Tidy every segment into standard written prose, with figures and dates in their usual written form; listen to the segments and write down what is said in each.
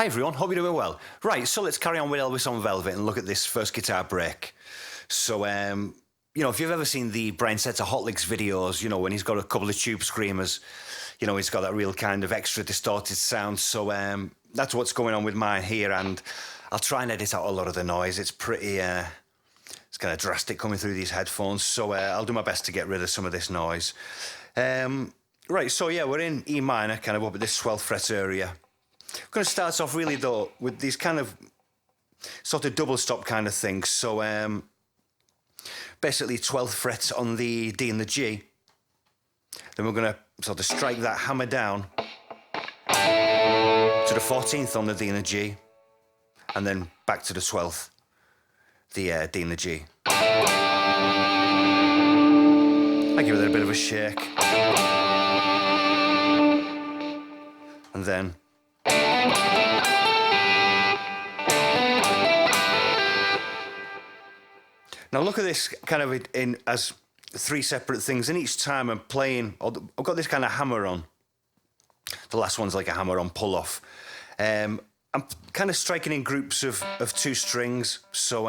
Hi everyone, hope you're doing well. Right, so let's carry on with Elvis on Velvet and look at this first guitar break. So, if you've ever seen the Brian Setzer Hot Licks videos, when he's got a couple of tube screamers, he's got that real kind of extra distorted sound. So that's what's going on with mine here, and I'll try and edit out a lot of the noise. It's pretty, it's kind of drastic coming through these headphones, so I'll do my best to get rid of some of this noise. Right, so yeah, we're in E minor, kind of up at this 12th fret area. I'm going to start off really though with these kind of sort of double stop kind of things. So basically 12th fret on the D and the G. Then we're going to sort of strike that hammer down to the 14th on the D and the G, and then back to the 12th, the D and the G. I give it a bit of a shake, and then now look at this kind of in as three separate things, and each time I'm playing, I've got this kind of hammer on. The last one's like a hammer on pull off. I'm kind of striking in groups of two strings. So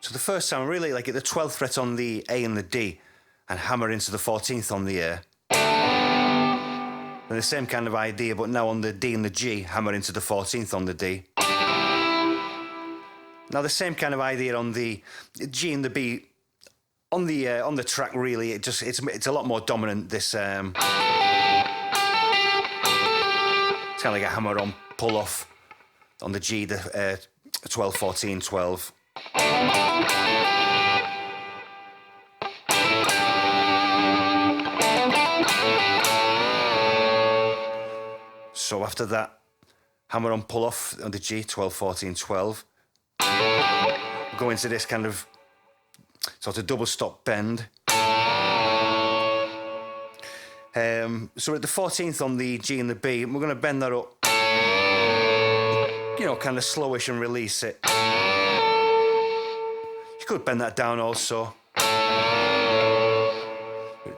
so the first time, really like at the 12th fret on the A and the D, and hammer into the 14th on the A. And the same kind of idea, but now on the D and the G, hammer into the 14th on the D. Now the same kind of idea on the G and the B. On the track, really, it's a lot more dominant. This it's kind of like a hammer on pull off on the G, the 12, 14, 12. So after that, hammer on pull off on the G, 12, 14, 12. We'll go into this kind of sort of double stop bend. So at the 14th on the G and the B, we're going to bend that up, kind of slowish and release it. You could bend that down also.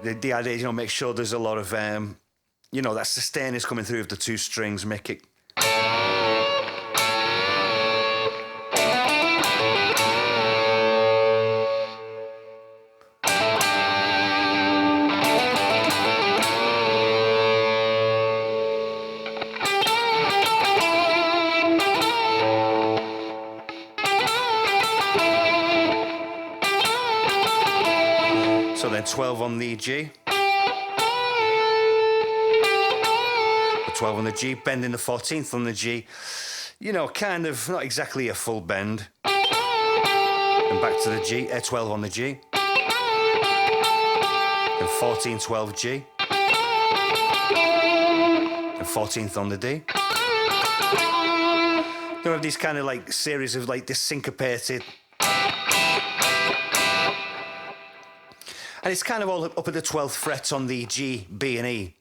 The idea is, make sure there's a lot of, that sustain is coming through of the two strings, make it. So then 12 on the G. 12 on the G, bending the 14th on the G, kind of not exactly a full bend. And back to the G, 12 on the G. And 14, 12 G. And 14th on the D. You have these kind of like series of like this syncopated. And it's kind of all up at the 12th fret on the G, B and E.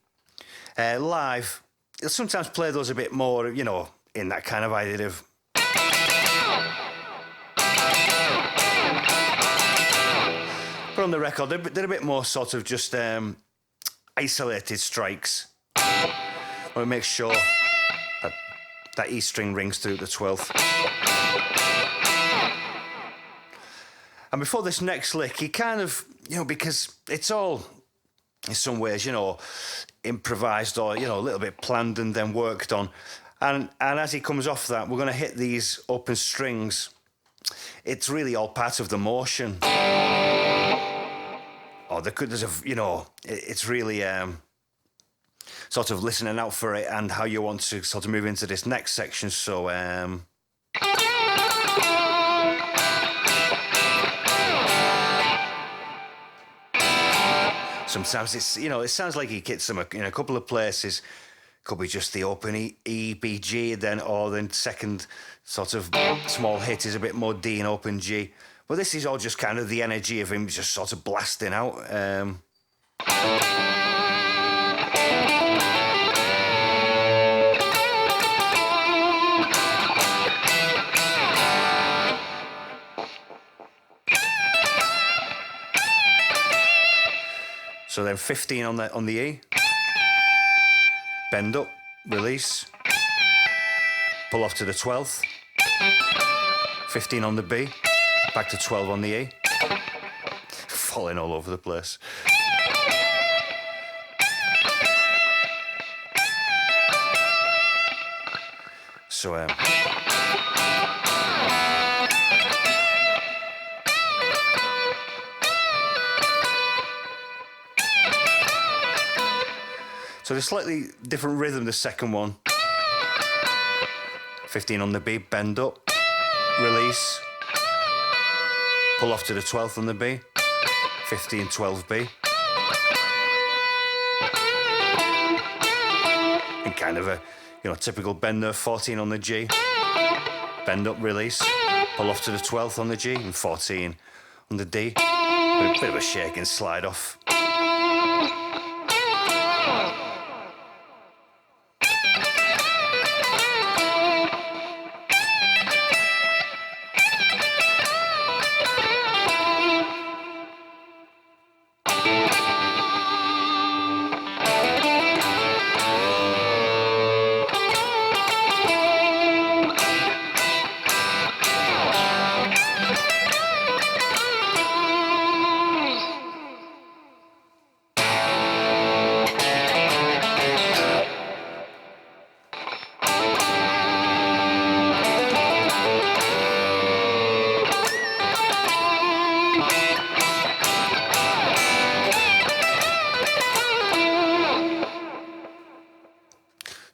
Live, you'll sometimes play those a bit more, in that kind of idea of. But on the record, they're a bit more sort of just isolated strikes. I want to make sure that E string rings through the 12th. And before this next lick, he kind of, because it's all, in some ways, improvised or, a little bit planned and then worked on. And as he comes off that, we're going to hit these open strings. It's really all part of the motion. Or it's really sort of listening out for it and how you want to sort of move into this next section. So, sometimes it's, it sounds like he gets them in a couple of places. Could be just the open E, B, G, then second sort of small hit is a bit more D and open G. But this is all just kind of the energy of him just sort of blasting out. So then 15 on the E, bend up, release, pull off to the 12th, 15 on the B, back to 12 on the E, falling all over the place. So so there's slightly different rhythm, the second one. 15 on the B, bend up, release, pull off to the 12th on the B, 15, 12 B. And kind of a, typical bend there, 14 on the G, bend up, release, pull off to the 12th on the G, and 14 on the D. A bit of a shake and slide off.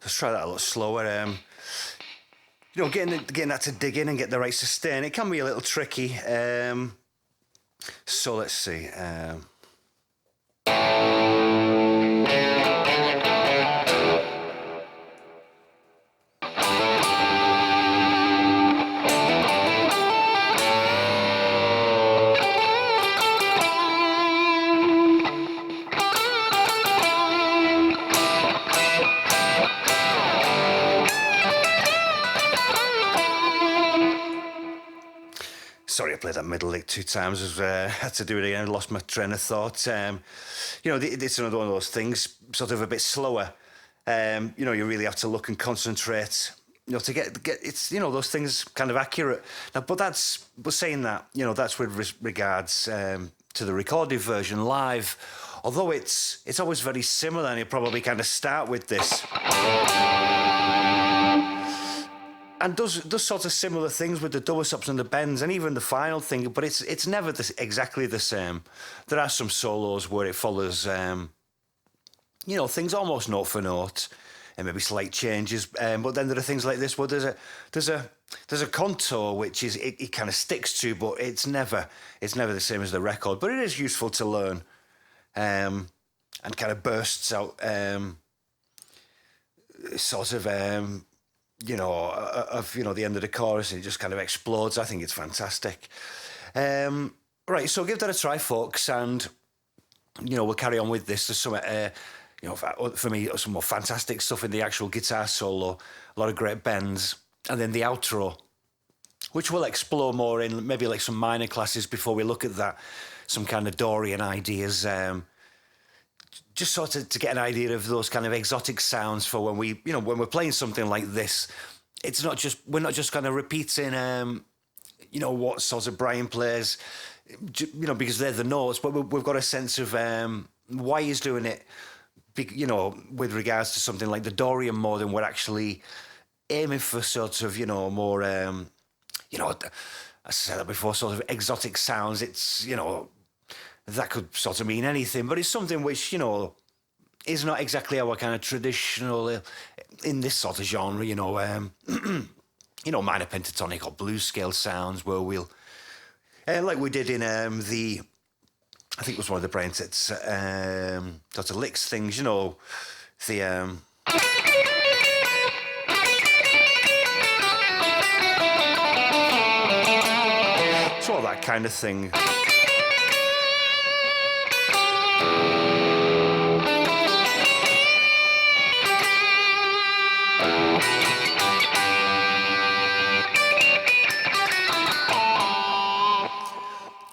Let's try that a little slower. Getting that to dig in and get the right sustain, it can be a little tricky. So let's see. Sorry, I played that middle lick 2 times. I had to do it again. I lost my train of thought. It's another one of those things, sort of a bit slower. You really have to look and concentrate, to get it's, those things kind of accurate. Now, but saying that, that's with regards to the recorded version live. Although it's always very similar, and you probably kind of start with this. And does sort of similar things with the double stops and the bends and even the final thing, but it's never exactly the same. There are some solos where it follows, things almost note for note, and maybe slight changes. But then there are things like this where there's a contour which is it kind of sticks to, but it's never the same as the record. But it is useful to learn, and kind of bursts out, sort of. The end of the chorus, and it just kind of explodes. I think it's fantastic. Right, so give that a try, folks, and we'll carry on with this. There's some, for me, some more fantastic stuff in the actual guitar solo, a lot of great bends, and then the outro, which we'll explore more in maybe like some minor classes before we look at that, some kind of Dorian ideas. Just sort of to get an idea of those kind of exotic sounds for when when we're playing something like this. We're not just kind of repeating, what sort of Brian plays, because they're the notes, but we've got a sense of why he's doing it, with regards to something like the Dorian more than we're actually aiming for sort of, more, as I said that before, sort of exotic sounds. It's, that could sort of mean anything, but it's something which, is not exactly our kind of traditional, in this sort of genre, minor pentatonic or blues scale sounds where we'll, like we did in I think it was one of the Brain Sets, sort of licks things, the, so all that kind of thing.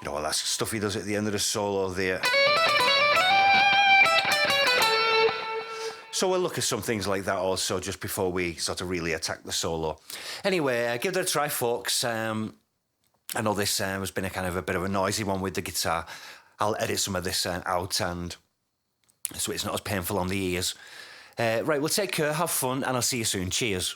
All that stuff he does at the end of the solo there. So we'll look at some things like that also just before we sort of really attack the solo. Anyway, give it a try, folks. I know this has been a kind of a bit of a noisy one with the guitar. I'll edit some of this out, and so it's not as painful on the ears. Right, well, take care, have fun, and I'll see you soon. Cheers.